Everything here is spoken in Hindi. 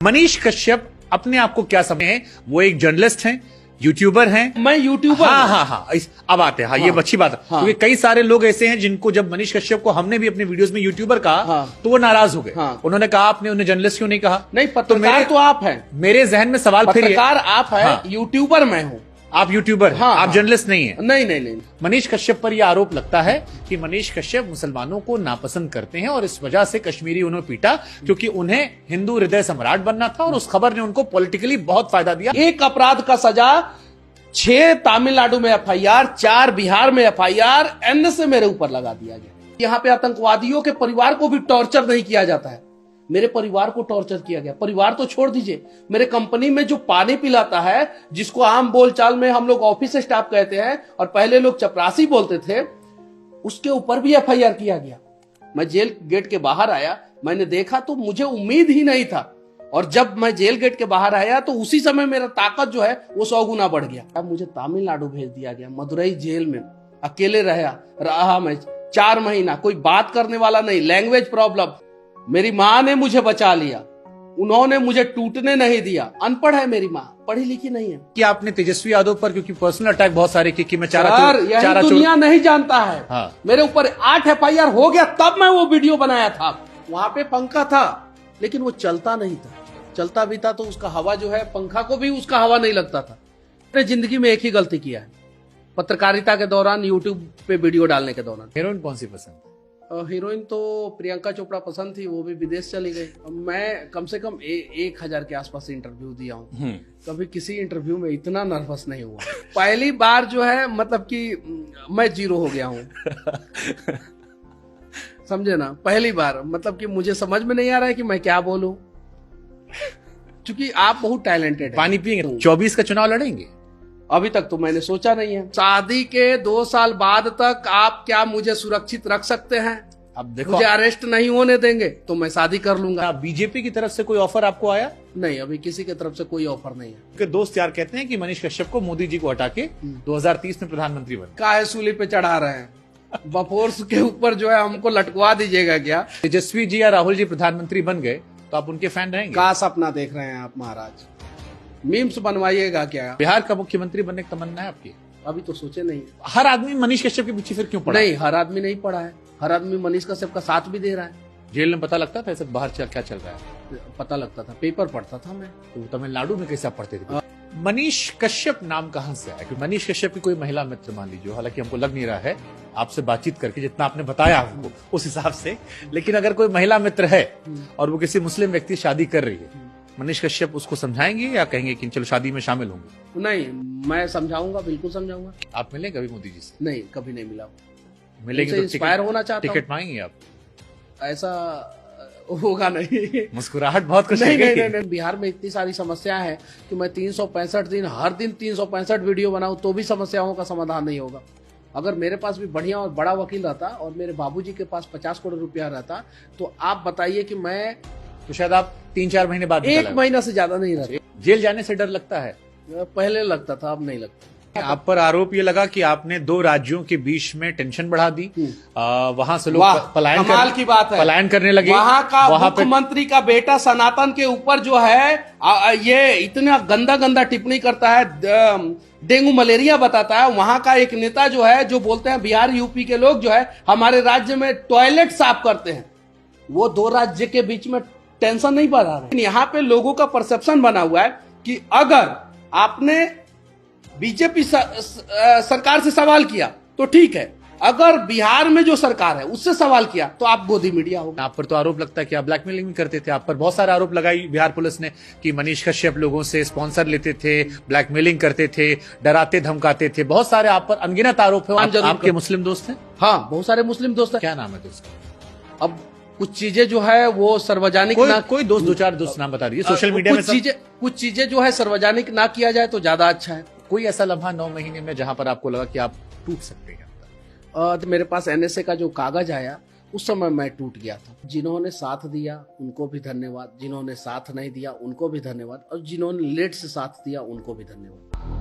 मनीष कश्यप अपने आप को क्या समझे हैं? वो एक जर्नलिस्ट हैं, यूट्यूबर हैं। मैं यूट्यूबर हाँ, अब आते हैं। ये अच्छी बात है, क्योंकि कई सारे लोग ऐसे हैं जिनको जब मनीष कश्यप को हमने भी अपने वीडियोस में यूट्यूबर कहा तो वो नाराज हो गए। उन्होंने कहा आपने उन्हें जर्नलिस्ट क्यों नहीं कहा? नहीं, पत्रकार तो आप हैं। मेरे जहन में सवाल फिर पत्रकार आप हैं, यूट्यूबर मैं हूँ। आप यूट्यूबर हैं, आप जर्नलिस्ट नहीं है। नहीं। मनीष कश्यप पर यह आरोप लगता है कि मनीष कश्यप मुसलमानों को नापसंद करते हैं और इस वजह से कश्मीरी उन्हें पीटा, क्योंकि उन्हें हिंदू हृदय सम्राट बनना था और उस खबर ने उनको पॉलिटिकली बहुत फायदा दिया। एक अपराध का सजा 6 तमिलनाडु में एफआईआर, 4 बिहार में एफआईआर, एन से मेरे ऊपर लगा दिया गया। यहाँ पे आतंकवादियों के परिवार को भी टॉर्चर नहीं किया जाता है, मेरे परिवार को टॉर्चर किया गया। परिवार तो छोड़ दीजिए, मेरे कंपनी में जो पानी पिलाता है, जिसको आम बोलचाल में हम लोग ऑफिस स्टाफ कहते हैं और पहले लोग चपरासी बोलते थे, उसके ऊपर भी एफआईआर किया गया। मैं जेल गेट के बाहर आया, मैंने देखा तो मुझे उम्मीद ही नहीं था, और जब मैं जेल गेट के बाहर आया तो उसी समय मेरा ताकत जो है वो 100 गुना बढ़ गया। अब मुझे तमिलनाडु भेज दिया गया, मदुरई जेल में अकेले रहा मैं 4 महीना। कोई बात करने वाला नहीं, लैंग्वेज प्रॉब्लम। मेरी माँ ने मुझे बचा लिया, उन्होंने मुझे टूटने नहीं दिया। अनपढ़ है मेरी माँ, पढ़ी लिखी नहीं है। कि आपने तेजस्वी यादव पर, क्योंकि पर्सनल अटैक बहुत सारे कि मैं चारा दुनिया नहीं जानता है। मेरे ऊपर 8 एफआईआर हो गया, तब मैं वो वीडियो बनाया था। वहां पे पंखा था लेकिन वो चलता नहीं था, चलता भी था तो उसका हवा जो है, पंखा को भी उसका हवा नहीं लगता था। मैंने जिंदगी में एक ही गलती किया है, पत्रकारिता के दौरान, यूट्यूब पे वीडियो डालने के दौरान। हीरोइन कौन सी पसंद? हीरोइन तो प्रियंका चोपड़ा पसंद थी, वो भी विदेश चली गई। मैं कम से कम 1000 के आसपास इंटरव्यू दिया हूँ, कभी किसी इंटरव्यू में इतना नर्वस नहीं हुआ। पहली बार जो है, मतलब कि मैं 0 हो गया हूँ। समझे ना, पहली बार, मतलब कि मुझे समझ में नहीं आ रहा है कि मैं क्या बोलूं, क्योंकि आप बहुत टैलेंटेड हैं। पानी पिएंगे? 24 का चुनाव लड़ेंगे? अभी तक तो मैंने सोचा नहीं है। शादी के 2 साल बाद तक आप क्या मुझे सुरक्षित रख सकते हैं? अब देखो, मुझे अरेस्ट नहीं होने देंगे तो मैं शादी कर लूंगा। बीजेपी की तरफ से कोई ऑफर आपको आया? नहीं, अभी किसी की तरफ से कोई ऑफर नहीं है। कि दोस्त यार कहते हैं कि मनीष कश्यप को मोदी जी को हटा के 2030 में प्रधानमंत्री बने। काहे सूली पे चढ़ा रहे हैं? बफोर्स के ऊपर जो है हमको लटकवा दीजिएगा क्या? तेजस्वी जी या राहुल जी प्रधानमंत्री बन गए तो आप उनके फैन रहेंगे? का सपना देख रहे हैं आप महाराज? मीम्स बनवाइएगा क्या? बिहार का मुख्यमंत्री बनने की तमन्ना है आपकी? अभी तो सोचे नहीं। हर आदमी मनीष कश्यप के पीछे फिर क्यों पड़ा? नहीं, हर आदमी नहीं पड़ा है, हर आदमी मनीष कश्यप का साथ भी दे रहा है। जेल में पता लगता था सब बाहर क्या चल रहा है? पता लगता था, पेपर पढ़ता था मैं। तो तमिलनाडु में कैसे आप पढ़ते थे? मनीष कश्यप नाम कहाँ से आया? क्योंकि मनीष कश्यप की कोई महिला मित्र मान लीजिए, हालांकि हमको लग नहीं रहा है आपसे बातचीत करके, जितना आपने बताया हमको उस हिसाब से, लेकिन अगर कोई महिला मित्र है और वो किसी मुस्लिम व्यक्ति से शादी कर रही है, मनीष कश्यप उसको समझाएंगे या कहेंगे कि चलो शादी में शामिल होंगे? नहीं, मैं समझाऊंगा, बिल्कुल समझाऊंगा। आप मिले कभी मोदी जी से? नहीं, कभी नहीं मिला। मिलेंगे तो इंस्पायर होना चाहता हूं। टिकट मांगेंगे आप? ऐसा होगा नहीं। मुस्कुराहट बहुत कुछ नहीं। बिहार में इतनी सारी समस्या है कि मैं 365 दिन, हर दिन 365 वीडियो बनाऊं तो भी समस्याओं का समाधान नहीं होगा। अगर मेरे पास भी बढ़िया और बड़ा वकील रहता और मेरे बाबूजी के पास 50 करोड़ रुपया रहता, तो आप बताइए कि मैं, तो शायद आप 3-4 महीने बाद 1 महीना से ज्यादा नहीं रहता। जेल जाने से डर लगता है? पहले लगता था, अब नहीं लगता। आप पर आरोप ये लगा कि आपने 2 राज्यों के बीच में टेंशन बढ़ा दी, वहां से लोग पलायन करने लगे। वहां का मुख्यमंत्री का बेटा सनातन के ऊपर जो है ये इतना गंदा टिप्पणी करता है, डेंगू मलेरिया बताता है। वहां का एक नेता जो है, जो बोलते हैं बिहार यूपी के लोग जो है हमारे राज्य में टॉयलेट साफ करते हैं, वो 2 राज्य के बीच में टेंशन नहीं बढ़ा रहे। यहाँ पे लोगों का परसेप्शन बना हुआ है कि अगर आपने बीजेपी सरकार से सवाल किया तो ठीक है, अगर बिहार में जो सरकार है उससे सवाल किया तो आप गोदी मीडिया हो। आप पर तो आरोप लगता है कि आप ब्लैकमेलिंग भी करते थे। आप पर बहुत सारे आरोप लगाई बिहार पुलिस ने कि मनीष कश्यप लोगों से स्पॉन्सर लेते थे, ब्लैकमेलिंग करते थे, डराते धमकाते थे। बहुत सारे आप पर अनगिनत आरोप है। आपके मुस्लिम दोस्त हैं? हाँ, बहुत सारे मुस्लिम दोस्त हैं। क्या नाम है दोस्त? अब कुछ चीजें जो है वो सार्वजनिक कोई दोस्त 2-4 दोस्त नाम बता दीजिए। सोशल मीडिया में कुछ चीजें जो है सार्वजनिक ना किया जाए तो ज्यादा अच्छा है। कोई ऐसा लम्हा 9 महीने में जहां पर आपको लगा कि आप टूट सकते हैं? तो मेरे पास एनएसए का जो कागज आया उस समय मैं टूट गया था। जिन्होंने साथ दिया उनको भी धन्यवाद, जिन्होंने साथ नहीं दिया उनको भी धन्यवाद, और जिन्होंने लेट से साथ दिया उनको भी धन्यवाद।